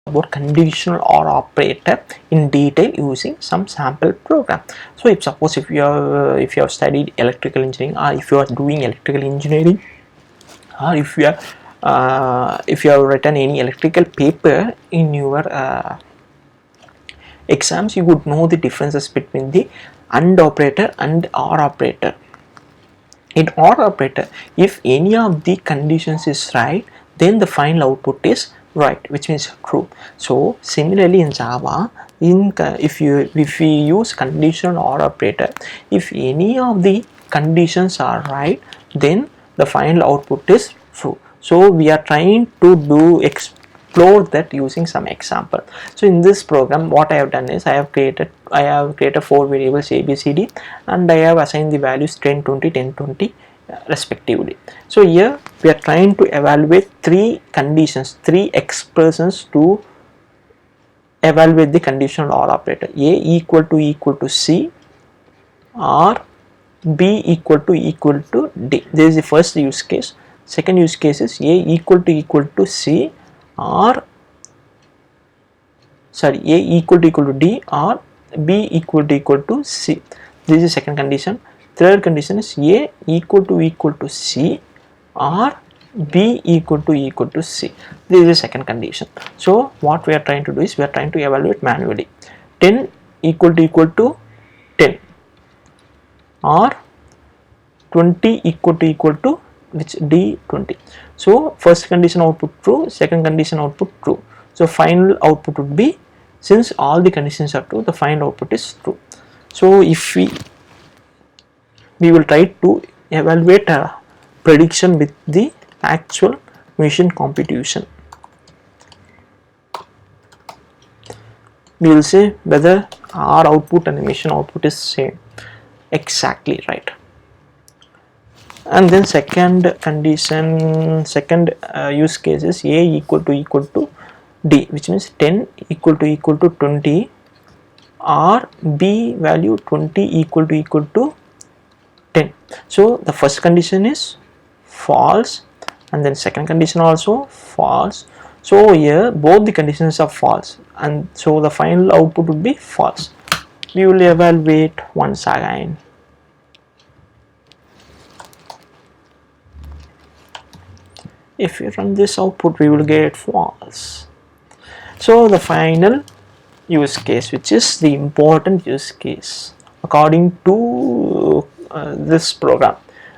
about conditional OR operator in detail using some sample program. So if suppose if you have studied electrical engineering, or if you are doing electrical engineering, or if you have written any electrical paper in your exams, you would know the differences between the AND operator and OR operator. In OR operator, if any of the conditions is right, then the final output is right, which means true. So similarly in Java, if we use conditional OR operator, if any of the conditions are right, then the final output is true. So we are trying to explore that using some example. So in this program, what I have done is I have created 4 variables A, B, C, D, and I have assigned the values 10, 20, 10, 20 respectively. So here we are trying to evaluate 3 conditions, 3 expressions to evaluate the conditional OR operator: A equal to C, or B equal to D. This is the first use case. Second use case is A equal to C, or A equal to D, or B equal to C. This is the second condition. Third condition is A equal to C, or B equal to C. This is the second condition. So what we are trying to do is we are trying to evaluate manually. 10 equal to 10, or 20 equal to which D 20. So first condition output true, second condition output true. So final output would be, since all the conditions are true, the final output is true. So if we will try to evaluate a prediction with the actual machine computation. We will say whether our output and the machine output is same, exactly right. And then second condition, use case is A equal to D, which means 10 equal to 20, or B value 20 equal to 10. So the first condition is false, and then second condition also false. So here both the conditions are false, and so the final output would be false. We will evaluate once again. If we run this output, we will get false. So the final use case, which is the important use case according to this program.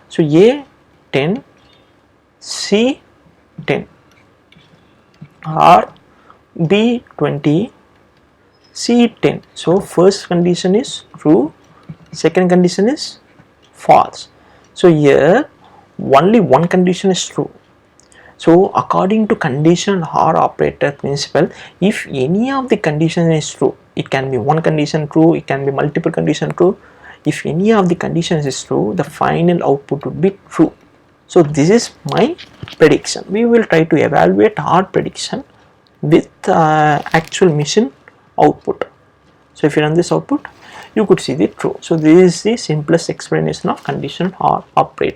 So A 10, C 10, or B 20, C 10. So first condition is true, second condition is false. So here only one condition is true. So according to conditional OR operator principle, if any of the condition is true, it can be one condition true, it can be multiple condition true. If any of the conditions is true, the final output would be true. So this is my prediction. We will try to evaluate our prediction with actual machine output. So if you run this output, you could see the true. So this is the simplest explanation of conditional OR operator.